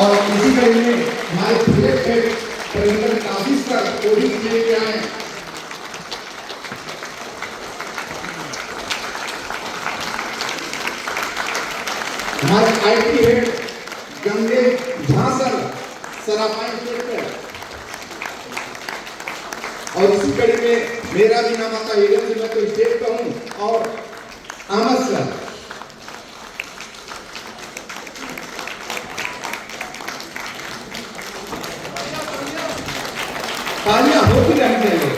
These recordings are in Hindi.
और इसी कड़ी में हमारे प्रोजेक्ट हेड प्रबंधन काफी सर को भी लेके आए। हमारे IT head Gangesh Jha sir आप आए। और इसी कड़ी में मेरा भी नाम आता है, मैं तो स्टेट का हूं। और अहमद सर, तालियां होती रहनी चाहिए।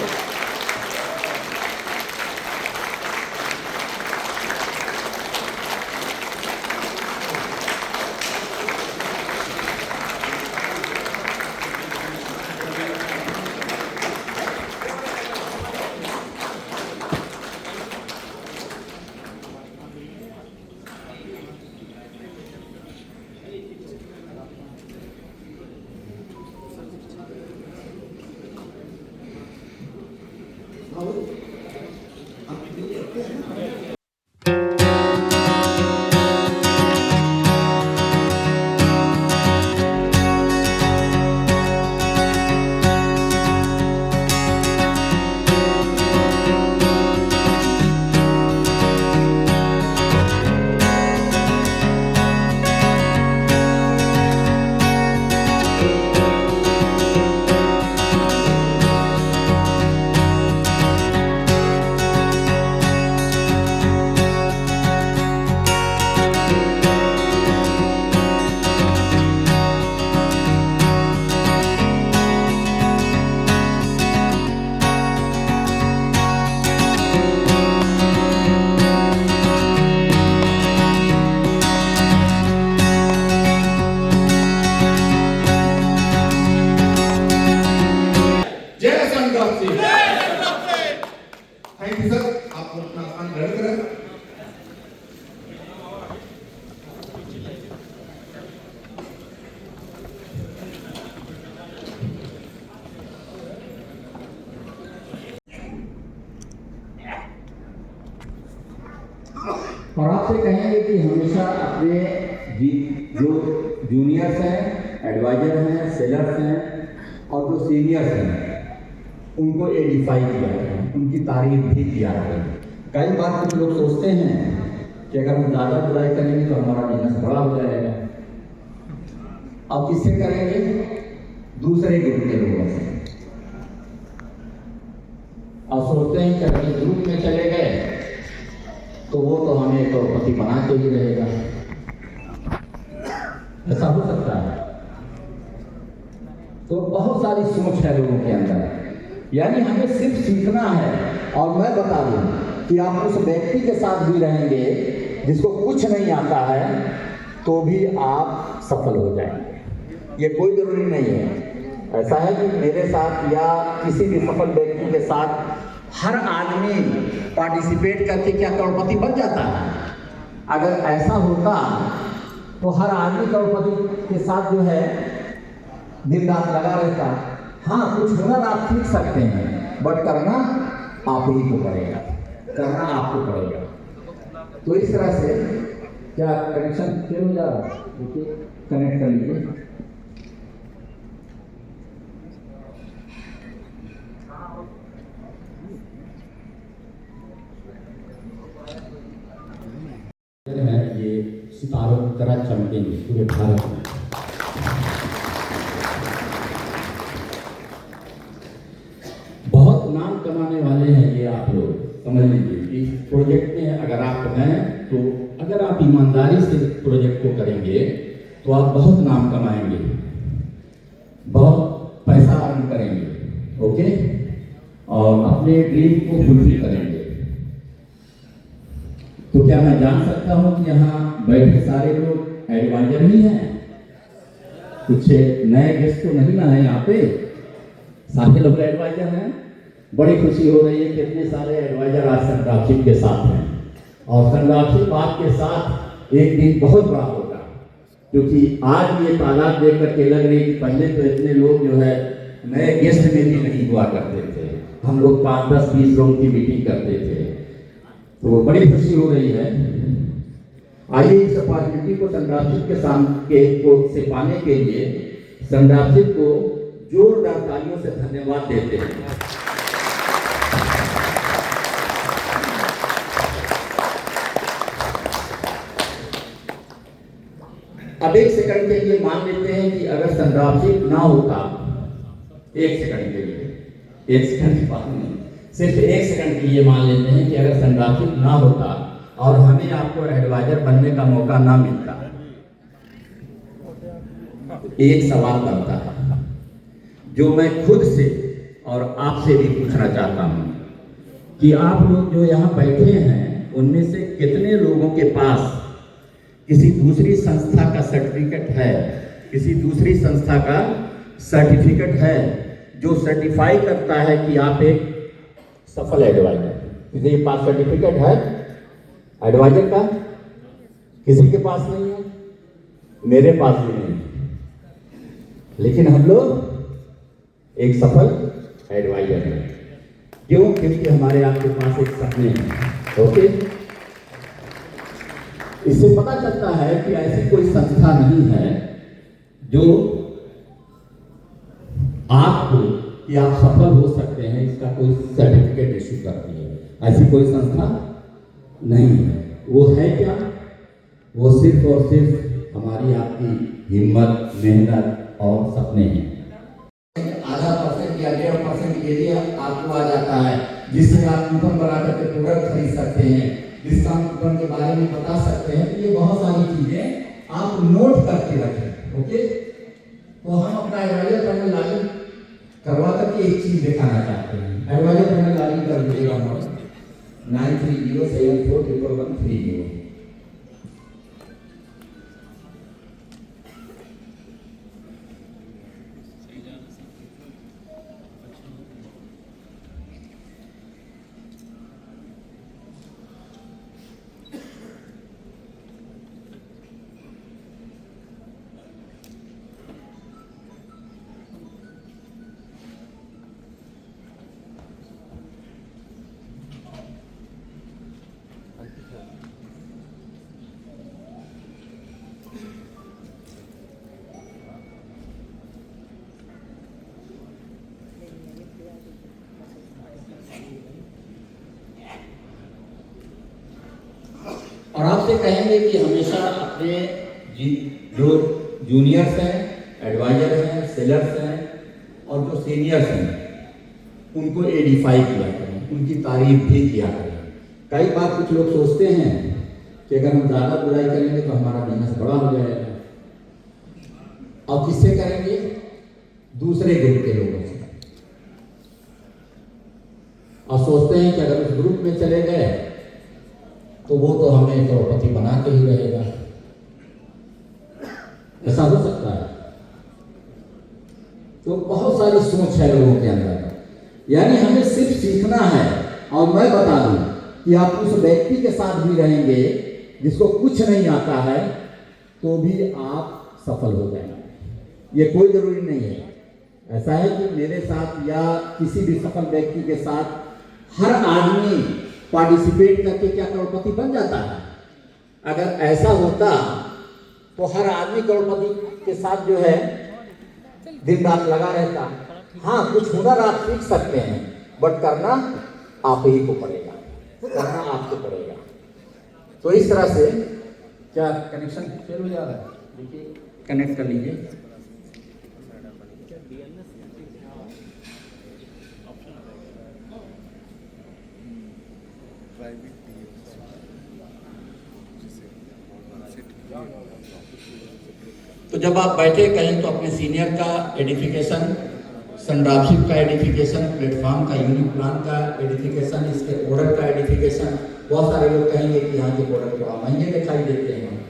थैंक यू सर, आप अपना स्थान ग्रहण करें। और आपसे कहेंगे कि हमेशा अपने जो जूनियर्स हैं, एडवाइजर हैं, सेलर्स हैं और जो सीनियर्स हैं उनको एडिफाई किया जाए, उनकी तारीफ भी किया जाए। कई बार कुछ लोग सोचते हैं कि अगर हम ज़्यादा बुराई करेंगे तो हमारा बिजनेस बड़ा हो जाएगा। अब किससे करेंगे? दूसरे ग्रुप के लोगों से। अब सोचते हैं कि अगर ग्रुप में चले गए तो वो तो हमें करोड़पति बना के ही रहेगा। ऐसा हो सकता है? तो बहुत सारी सोच है लोगों के अंदर। यानी हमें सिर्फ सीखना है। और मैं बता दूं कि आप उस व्यक्ति के साथ भी रहेंगे जिसको कुछ नहीं आता है तो भी आप सफल हो जाएंगे। ये कोई जरूरी नहीं है। ऐसा है कि मेरे साथ या किसी भी सफल व्यक्ति के साथ हर आदमी पार्टिसिपेट करके क्या करोड़पति बन जाता है? अगर ऐसा होता तो हर आदमी करोड़पति के साथ जो है दिन रात लगा रहता। हाँ, कुछ हुनर आप सीख सकते हैं, बट करना आप ही को पड़ेगा, करना आपको पड़ेगा। तो इस तरह से क्या कनेक्शन फेल हो जा रहा है? देखिए, कनेक्ट कर लीजिए। ये सितारों की तरह चमकेंगे पूरे भारत में। बहुत नाम कमाने वाले हैं ये, आप लोग समझ लीजिए। इस प्रोजेक्ट में अगर आप हैं तो अगर आप ईमानदारी से प्रोजेक्ट को करेंगे तो आप बहुत नाम कमाएंगे, बहुत पैसा अर्न करेंगे, ओके, और अपने ड्रीम को फुलफिल करेंगे। तो क्या मैं जान सकता हूं कि यहाँ बैठे सारे लोग एडवाइजर ही हैं? कुछ नए गेस्ट तो नहीं ना है यहाँ पे? सारे लोग एडवाइजर हैं। बड़ी खुशी हो रही है कि इतने सारे एडवाइजर आज संरक्षित के साथ हैं। और संरक्षित आपके साथ एक दिन बहुत बड़ा होगा, क्योंकि आज ये तादाद देख करके लग रही है कि पहले तो इतने लोग जो है नए गेस्ट में भी नहीं हुआ करते थे। हम लोग 5, 10, 20 लोगों की मीटिंग करते थे। तो बड़ी खुशी हो रही है। आइए इस अपॉर्चुनिटी को संड्राफशिप के सामने को से पाने के लिए संड्राफशिप को जोरदार तालियों से धन्यवाद देते हैं। अब एक सेकंड के लिए मान लेते हैं कि अगर संड्राफशिप ना होता, एक सेकंड के लिए, एक सेकंड की बात नहीं, सिर्फ एक सेकंड के लिए मान लेते हैं कि अगर संड्राफशिप ना होता और हमें आपको एडवाइजर बनने का मौका ना मिलता, एक सवाल बनता है जो मैं खुद से और आपसे भी पूछना चाहता हूं कि आप लोग जो यहाँ बैठे हैं उनमें से कितने लोगों के पास किसी दूसरी संस्था का सर्टिफिकेट है, किसी दूसरी संस्था का सर्टिफिकेट है जो सर्टिफाई करता है कि आप एक सफल एडवाइजर। किसी के पास सर्टिफिकेट है एडवाइजर का? किसी के पास नहीं है, मेरे पास भी नहीं है, लेकिन हम लोग एक सफल एडवाइजर हैं। क्यों? क्योंकि हमारे आपके पास एक सपने हैं। ओके, इससे पता चलता है कि ऐसी कोई संस्था नहीं है जो आपको कि आप सफल हो सकते हैं इसका कोई सर्टिफिकेट इश्यू करती है। ऐसी कोई संस्था नहीं है। वो है क्या? वो सिर्फ और सिर्फ हमारी आपकी हिम्मत, मेहनत और सपने हैं। आधा % या 1.5% के लिए आपको आ जाता है, जिससे आप कूपन बना करके प्रोडक्ट खरीद सकते हैं, डिस्काउंट कूपन के बारे में बता सकते हैं। ये बहुत सारी चीजें आप नोट करके रखें। ओके, तो हम अपना एडवाइजर पैनल लागू करवा करके एक चीज दिखाना चाहते हैं। एडवाइजर पैनल लागू कर दीजिएगा 9307411130। और आपसे कहेंगे कि हमेशा अपने जो जूनियर्स हैं, एडवाइजर हैं, सेलर्स हैं और जो सीनियर्स हैं उनको एडिफाई किया करें, उनकी तारीफ भी किया करें। कई बार कुछ लोग सोचते हैं कि अगर हम ज़्यादा बुराई करेंगे तो हमारा बिजनेस बड़ा हो जाएगा। और किससे करेंगे? दूसरे ग्रुप के लोगों से। और सोचते हैं कि अगर उस ग्रुप में चले गए तो वो तो हमें करोड़पति बना के ही रहेगा। ऐसा हो सकता है? तो बहुत सारी सोच है लोगों के अंदर। यानी हमें सिर्फ सीखना है। और मैं बता दूं कि आप उस व्यक्ति के साथ भी रहेंगे जिसको कुछ नहीं आता है तो भी आप सफल हो जाएंगे। ये कोई जरूरी नहीं है। ऐसा है कि मेरे साथ या किसी भी सफल व्यक्ति के साथ हर आदमी पार्टिसिपेट करके क्या करोड़पति बन जाता है? अगर ऐसा होता तो हर आदमी करोड़पति के साथ जो है दिन रात लगा रहता। हाँ, कुछ हुनर आप सीख सकते हैं, बट करना आप ही को पड़ेगा, करना आपको पड़ेगा। तो इस तरह से क्या कनेक्शन फेल हो जा रहा है? देखिए, कनेक्ट कर लीजिए। तो जब आप बैठे कहें तो अपने सीनियर का एडिफिकेशन, संड्राफशिप का एडिफिकेशन, प्लेटफॉर्म का, यूनिक प्लान का एडिफिकेशन, इसके प्रोडक्ट का एडिफिकेशन। बहुत सारे लोग कहेंगे कि यहाँ के प्रोडक्ट थोड़ा महंगे दिखाई देते हैं।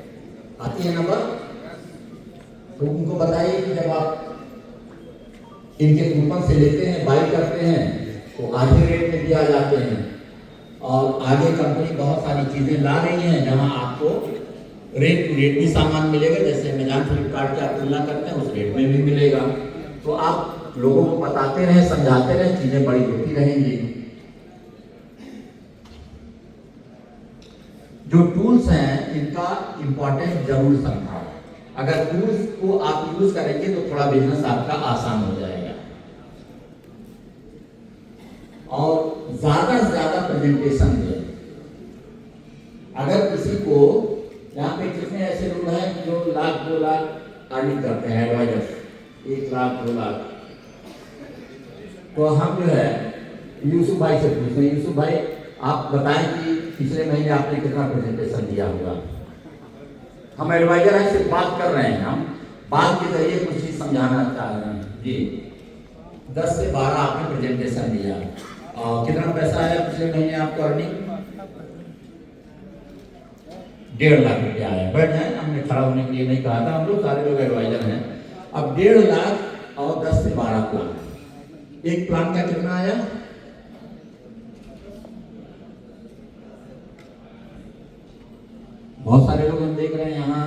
आती है नंबर, तो उनको बताइए कि जब आप इनके कूपन से लेते हैं, बाई करते हैं तो आधे रेट में भी आ जाते हैं। और आगे कंपनी बहुत सारी चीज़ें ला रही हैं जहाँ आपको रेट टू रेट भी सामान मिलेगा। जैसे अमेजॉन, फ्लिपकार्ट की आप तुलना करते हैं उस रेट में भी मिलेगा। तो आप लोगों को बताते रहें, समझाते रहें, चीजें बड़ी होती रहेंगी। जो टूल्स हैं इनका इम्पोर्टेंस जरूर समझाओ। अगर टूल्स को आप यूज करेंगे तो थोड़ा बिजनेस आपका आसान हो जाएगा। और ज्यादा से ज्यादा प्रेजेंटेशन दें। अगर किसी को यहाँ पे कितने ऐसे लोग हैं जो लाख 2 लाख अर्निंग करते हैं, एडवाइजर्स 1 लाख 2 लाख, तो हम जो है यूसुफ भाई से पूछते हैं, यूसुफ भाई आप बताएं कि पिछले महीने आपने कितना प्रेजेंटेशन दिया होगा। हम एडवाइजर हैं, सिर्फ बात कर रहे हैं, हम बात के जरिए कुछ चीज समझाना चाह रहे हैं जी। 10 से 12 आपने प्रेजेंटेशन दिया और कितना पैसा आया पिछले महीने आपको अर्निंग? 1.5 लाख रुपया आया। बैठ जाए, हमने खड़ा होने के लिए नहीं कहा था, हम लोग सारे लोग एडवाइजर हैं। अब 1.5 लाख और 10 से 12 प्लान, एक प्लान का कितना आया? बहुत सारे लोग हम देख रहे हैं यहाँ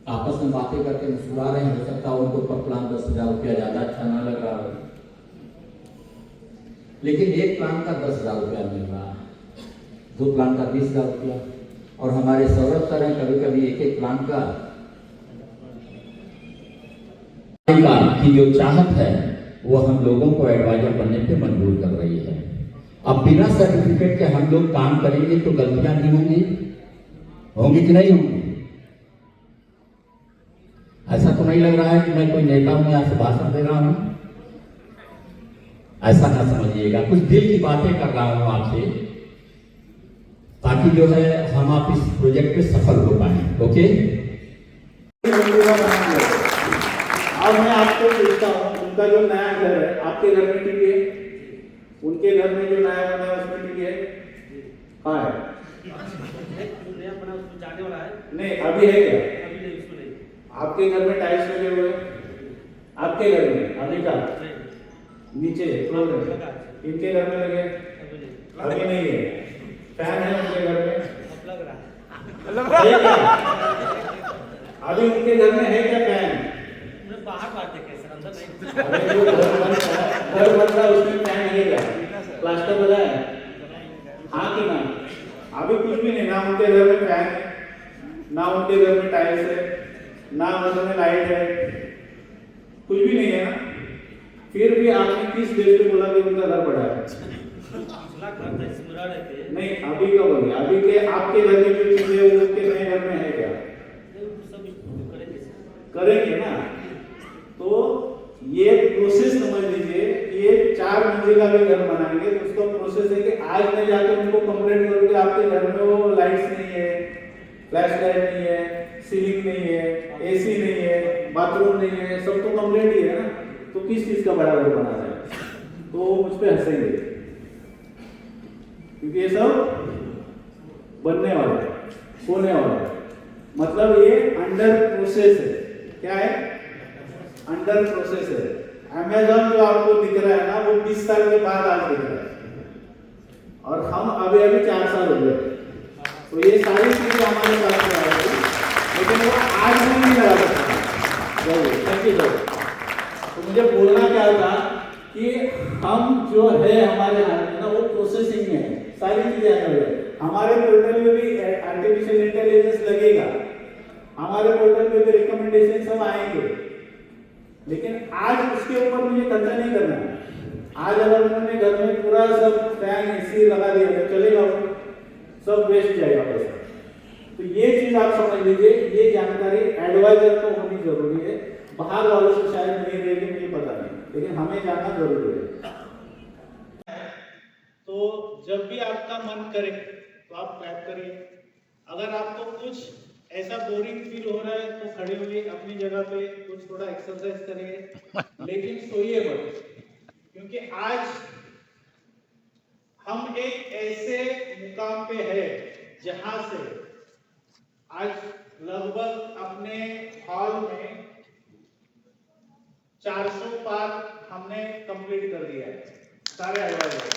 आपस में बातें करके मुस्कुरा रहे हैं। हो सकता है उनको पर प्लान 10,000 रुपया ज्यादा अच्छा ना लग रहा हो, लेकिन एक प्लान का 10,000 रुपया मिल रहा है, 2 प्लान का 20,000 रुपया। और हमारे सौरभ सर हैं, कभी कभी एक प्लान का की जो चाहत है वो हम लोगों को एडवाइजर बनने पे मजबूर कर रही है। अब बिना सर्टिफिकेट के हम लोग काम करेंगे तो गलतियां नहीं होंगी कि नहीं होंगी? ऐसा तो नहीं लग रहा है कि मैं कोई नेता हूं, यहाँ से भाषण दे रहा हूं, ऐसा ना समझिएगा। कुछ दिल की बातें कर रहा हूं आपसे, ताकि जो है हम आप इस प्रोजेक्ट पे सफल हो पाए। ओके, अब मैं आपको पूछता हूँ, उनका जो नया घर है आपके घर में टीवी है? उनके घर में जो नया बना है उसमें टीवी है? हाँ है। नया बना उसमें जाने वाला है? नहीं, अभी है क्या? अभी नहीं, उसमें नहीं। आपके घर में टाइल्स लगे हुए हैं? आपके घर में अभी का नीचे फ्लोर में? इनके घर में लगे? अभी नहीं है। फैन है उनके घर में? अब लग रहा है। है क्या? अभी उनके घर में है क्या फैन? उन्हें बाहर बात देखे सर, अंदर नहीं। अरे जो घर बन रहा है उसमें फैन है क्या? प्लास्टर बना है? हाँ कि ना? अभी कुछ भी नहीं, ना उनके घर में फैन है, ना उनके घर में टाइल्स है, ना घर में लाइट है, कुछ भी नहीं है ना। फिर भी आपने किस देश पे बोला कि उनका घर बड़ा है? पिछला घर था इसमें रह रहे थे। नहीं, अभी का बोलिए। अभी के आपके घर में जो चीजें है वो उनके नए घर में है क्या? सब करेंगे सर। करेंगे ना। तो ये प्रोसेस समझ लीजिए, ये 4 मंजिल का भी घर बनाएंगे तो उसका प्रोसेस है कि आज मैं जाकर उनको कंप्लेंट करूँ कि आपके घर में वो लाइट्स नहीं है, फ्लैश लाइट नहीं है, सीलिंग नहीं है, एसी नहीं है, बाथरूम नहीं है, सब तो कंप्लेंट ही है ना। तो किस चीज का बड़ा घर बना रहे हैं? तो वो मुझ पे हंसेंगे, क्योंकि ये सब बनने वाला है, होने वाला है। मतलब ये अंडर प्रोसेस है। क्या है? अंडर प्रोसेस है। अमेज़न जो आपको दिख रहा है ना, वो 20 साल के बाद आज दिख रहा है, और हम अभी 4 साल हो गए। तो ये सारी चीजें हमारे साथ में आ रही, लेकिन वो आज में नहीं लगा सकता। Thank you sir. तो मुझे बोलना क्या था कि हम जो है हमारे हाथ में ना, वो प्रोसेसिंग में है, सारी चीजें आने वाली है। हमारे पोर्टल में भी आर्टिफिशियल इंटेलिजेंस लगेगा, हमारे पोर्टल में भी रिकमेंडेशन सब आएंगे, लेकिन आज उसके ऊपर मुझे खर्चा नहीं करना है। आज अगर उन्होंने घर में पूरा सब फैन एसी लगा दिया तो चलेगा, सब वेस्ट जाएगा पैसा। तो ये चीज आप समझ लीजिए, ये जानकारी एडवाइजर को होनी जरूरी है। बाहर वालों को शायद नहीं रहेगी, मुझे पता नहीं, लेकिन हमें जानना जरूरी है। तो जब भी आपका मन करे तो आप टाइप करिए। अगर आपको कुछ ऐसा बोरिंग फील हो रहा है तो खड़े होइए अपनी जगह पे, कुछ थोड़ा एक्सरसाइज करिए, लेकिन सोइए मत, क्योंकि आज हम एक ऐसे मुकाम पे है जहां से आज लगभग अपने हॉल में 400 पार हमने कंप्लीट कर दिया है सारे एडवाइजर।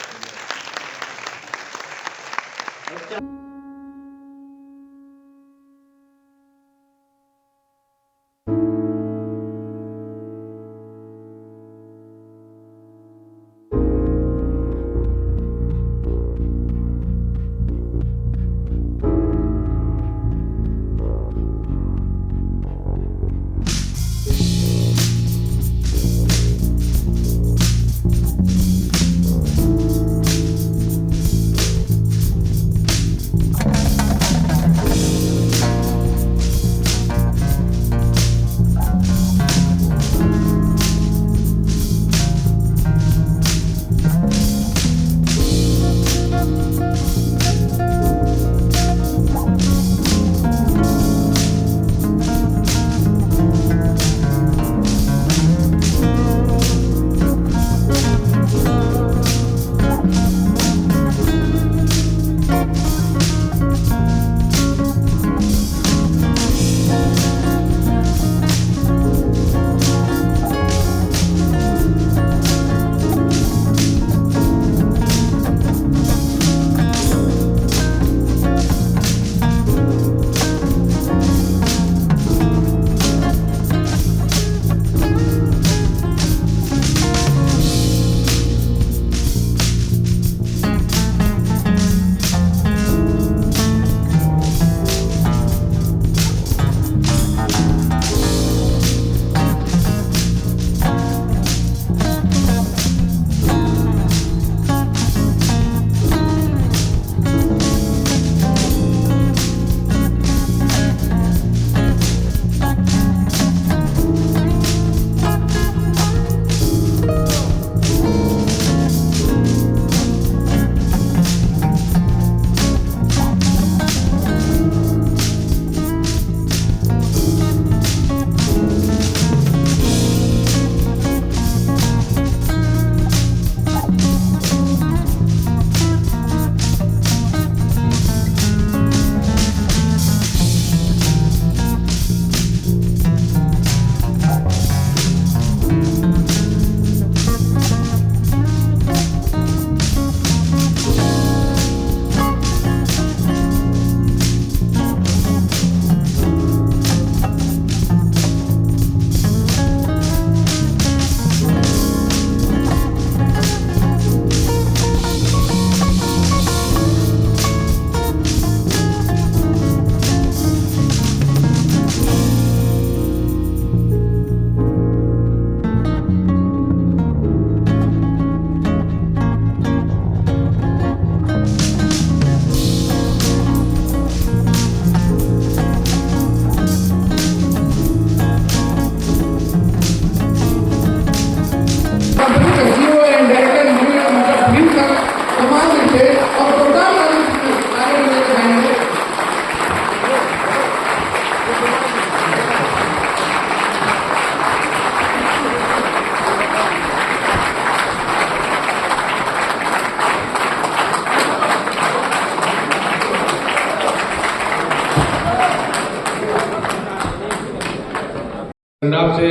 पंजाब से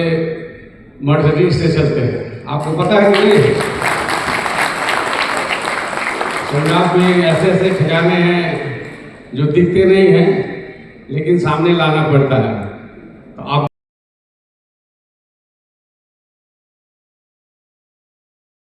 मर्सिडीज से चलते हैं, आपको पता है कि नहीं? पंजाब में ऐसे ऐसे खजाने हैं जो दिखते नहीं हैं लेकिन सामने लाना पड़ता है। तो आप